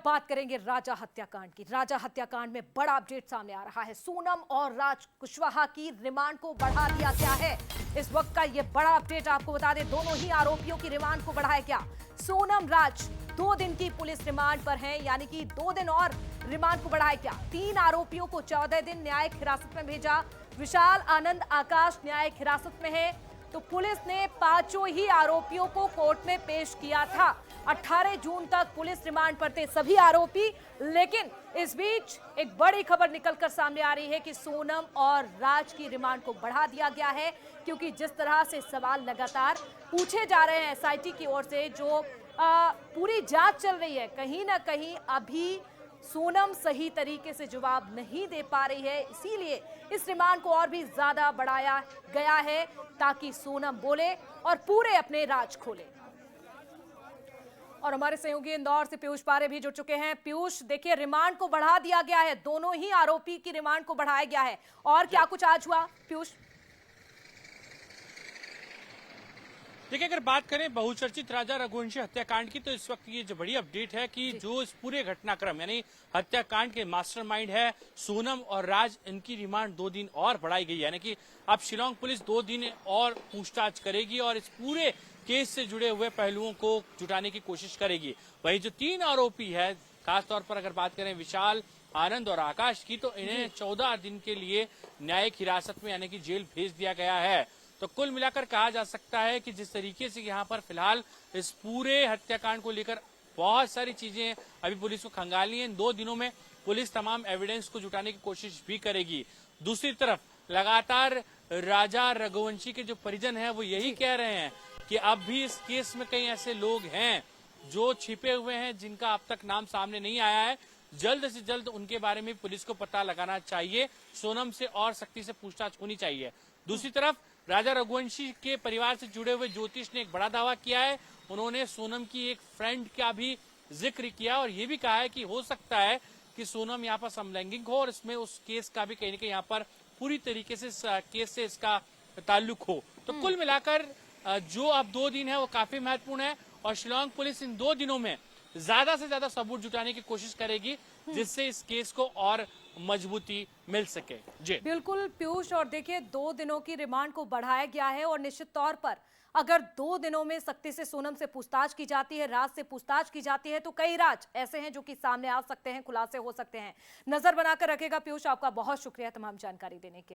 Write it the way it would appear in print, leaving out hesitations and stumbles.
बात करेंगे राजा हत्याकांड की। राजा हत्याकांड में बड़ा अपडेट सामने आ रहा है। सोनम और राज कुशवाहा की रिमांड को बढ़ा दिया गया है। इस वक्त का यह बड़ा अपडेट आपको बता दें, दोनों ही आरोपियों की रिमांड को बढ़ाया गया। सोनम राज 2 दिन की पुलिस रिमांड पर हैं, यानी कि 2 दिन और रिमांड को बढ़ाया गया। 3 आरोपियों को 14 दिन न्यायिक हिरासत में भेजा। विशाल, आनंद, आकाश न्यायिक हिरासत में है। तो पुलिस ने 5 ही आरोपियों को कोर्ट में पेश किया था। 18 जून तक पुलिस रिमांड पर थे सभी आरोपी, लेकिन इस बीच एक बड़ी खबर निकलकर सामने आ रही है कि सोनम और राज की रिमांड को बढ़ा दिया गया है, क्योंकि जिस तरह से सवाल लगातार पूछे जा रहे हैं एसआईटी की ओर से, जो पूरी जांच चल रही है, कहीं ना कहीं अभी सोनम सही तरीके से जवाब नहीं दे पा रही है। इसीलिए इस रिमांड को और भी ज्यादा बढ़ाया गया है, ताकि सोनम बोले और पूरे अपने राज खोले। और हमारे सहयोगी इंदौर से पीयूष पारे भी जुड़ चुके हैं। पीयूष, देखिए, रिमांड को बढ़ा दिया गया है, दोनों ही आरोपी की रिमांड को बढ़ाया गया है, और क्या कुछ आज हुआ पीयूष? देखिए, अगर बात करें बहुचर्चित राजा रघुवंशी हत्याकांड की, तो इस वक्त ये जो बड़ी अपडेट है कि जो इस पूरे घटनाक्रम यानी हत्याकांड के मास्टरमाइंड है सोनम और राज, इनकी रिमांड 2 दिन और बढ़ाई गई। यानी कि अब शिलांग पुलिस 2 दिन और पूछताछ करेगी और इस पूरे केस से जुड़े हुए पहलुओं को जुटाने की कोशिश करेगी। वही जो 3 आरोपी है, खासतौर पर अगर बात करें विशाल, आनंद और आकाश की, तो इन्हें 14 दिन के लिए न्यायिक हिरासत में यानी कि जेल भेज दिया गया है। तो कुल मिलाकर कहा जा सकता है कि जिस तरीके से यहाँ पर फिलहाल इस पूरे हत्याकांड को लेकर बहुत सारी चीजें अभी पुलिस को खंगालनी है, इन 2 दिनों में पुलिस तमाम एविडेंस को जुटाने की कोशिश भी करेगी। दूसरी तरफ लगातार राजा रघुवंशी के जो परिजन हैं वो यही कह रहे हैं कि अब भी इस केस में कई ऐसे लोग हैं जो छिपे हुए हैं, जिनका अब तक नाम सामने नहीं आया है। जल्द से जल्द उनके बारे में पुलिस को पता लगाना चाहिए, सोनम से और सख्ती से पूछताछ होनी चाहिए। दूसरी तरफ राजा रघुवंशी के परिवार से जुड़े हुए ज्योतिष ने एक बड़ा दावा किया है। उन्होंने सोनम की एक फ्रेंड का भी जिक्र किया और ये भी कहा है कि हो सकता है कि सोनम यहाँ पर समलैंगिक हो और इसमें उस केस का भी कहीं न कहीं यहाँ पर पूरी तरीके से केस से इसका ताल्लुक हो। तो कुल मिलाकर जो अब 2 दिन है वो काफी महत्वपूर्ण है और शिलांग पुलिस इन 2 दिनों में ज्यादा से ज्यादा सबूत जुटाने की कोशिश करेगी, जिससे इस केस को और मजबूती मिल सके। जी बिल्कुल पीयूष, और देखिए 2 दिनों की रिमांड को बढ़ाया गया है और निश्चित तौर पर अगर 2 दिनों में सख्ती से सोनम से पूछताछ की जाती है, राज से पूछताछ की जाती है, तो कई राज ऐसे हैं जो कि सामने आ सकते हैं, खुलासे हो सकते हैं। नजर बनाकर रखेगा पीयूष। आपका बहुत शुक्रिया तमाम जानकारी देने के लिए।